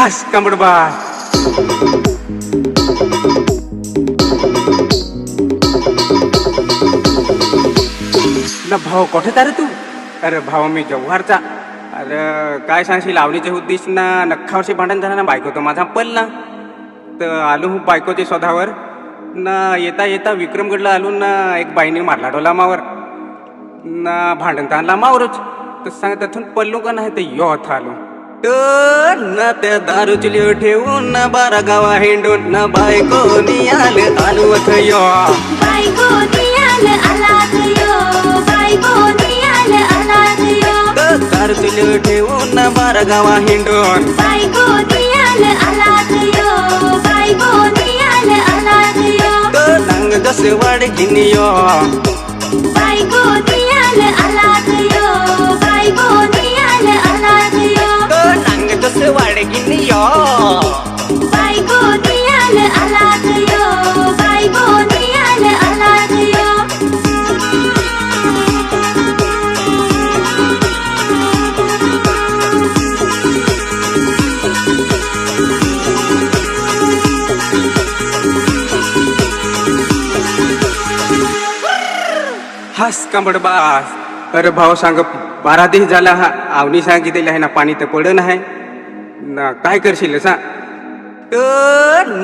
हास कंबडबा ना भाऊ कुठे तारे तू? अरे भाऊ मी जव्हारचा. अरे काय सांगशील लावणीचे उद्देश ना नख्खावरशी भांडण झालं ना बायको तो माझा पडला तर आलो हूँ बायकोच्या शोधावर ना येता येता विक्रमगडला आलो ना एक बाईने मारला डोला मावर ना भांडण ताणला मावरच तर सांग त्यातून पडलो का नाही तर योथ आलो तर ना त्या दारूचली ठेवून ना बारा गावा हिंडून ना बायको नियाल आलो अथ यो बायको नियाल आलात यो बायको नियाल आलात यो दारूचली ठेवून ना बारा गावा हिंडून बायको नियाल आलात यो बायको नियाल आलात यो नांग जस वाडकीन यो बायको नियाल आलात यो बायको नियाल आलात यो नांग जस वाडकीन यो बायको नियाल आलात यो बायको नियाल आलात यो हास कंबडबास. अरे भाऊ सांग 12 दिवस झाला हा आवनी सांगितलेलं आहे ना पाणी तर पडन आहे ना काय करशील सांग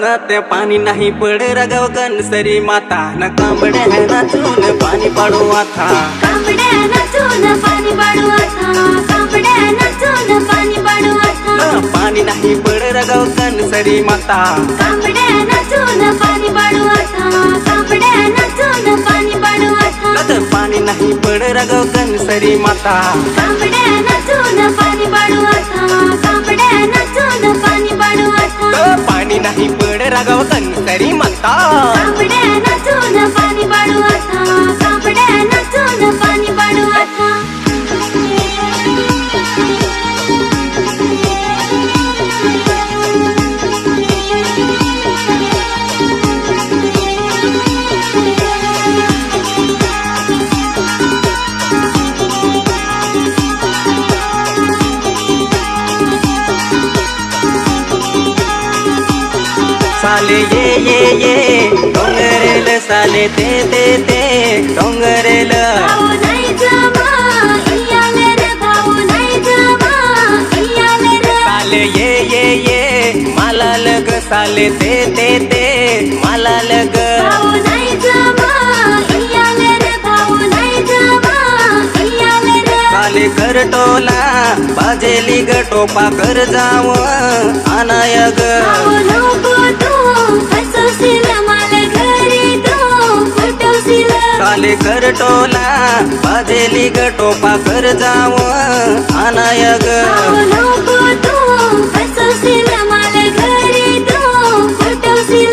ना त्या पाणी नाही पड रगाव कनसरी माता ना कांबड्या नाचून पाणी पाडू आता कांबड्या नाचून पाणी पाडू आता कांबड्या नाचून पाणी पाडू आता पाणी नाही पड रगाव कनसरी माता कांबड्या नाचून पाणी पाडू आता कांबड्या नाचून पाणी पाडू आता पाणी नाही पड रगाव कनसरी माता कांबड्या नाचून पाणी पाडू आता कांबड्या नाचून पाणी पाडू आता पाणी नाही पड रगाव कनसरी माता कांबड्या नाचून पाणी पाडू आता कांबड्या नाचून पाणी पाडू आता साले ये डोंगरेल साले ते डोंगरेल भाऊ नाही जमा इयाल रे भाऊ नाही जमा इयाल रे साले ये मला लग साले ते मला लग भाऊ नाही जमा इयाल रे भाऊ नाही जमा इयाल रे साले कर टोला बाजेली ग टोपा कर जाव अनायग भाऊ नको तू फसवशील मला घरी तू फुटवशील साले कर टोला बाजेली ग टोपा कर जाव अनायग भाऊ नको तू फसवशील मला घरी तू फुटवशील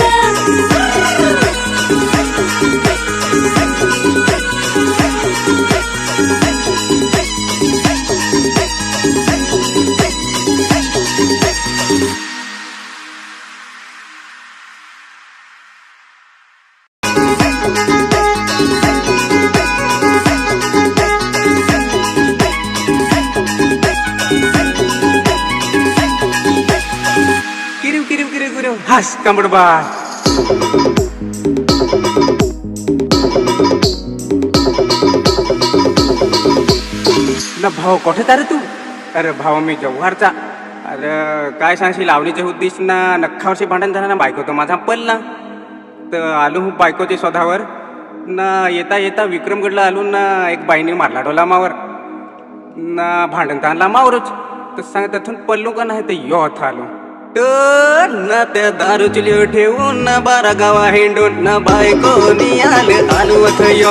किरिव हास कंबडबा. ना भाऊ कुठे तारे तू? अरे भाऊ मी जव्हारचा. अरे काय सांगशील लावणीचे उद्देश ना नख्खावरशी भांडण झालं ना बायको तो माझा पडला तर आलो हूँ बायकोच्या शोधावर ना येता येता विक्रमगडला आलो ना एक बाईने मारला डोला मावर ना भांडण ताणला मावरच तर सांग त्यातून पडलो का नाही तर योथ आलो तर ना त्या दारूचली ठेवून ना बारा गावा हिंडून ना बायको नियाल आलो अथ यो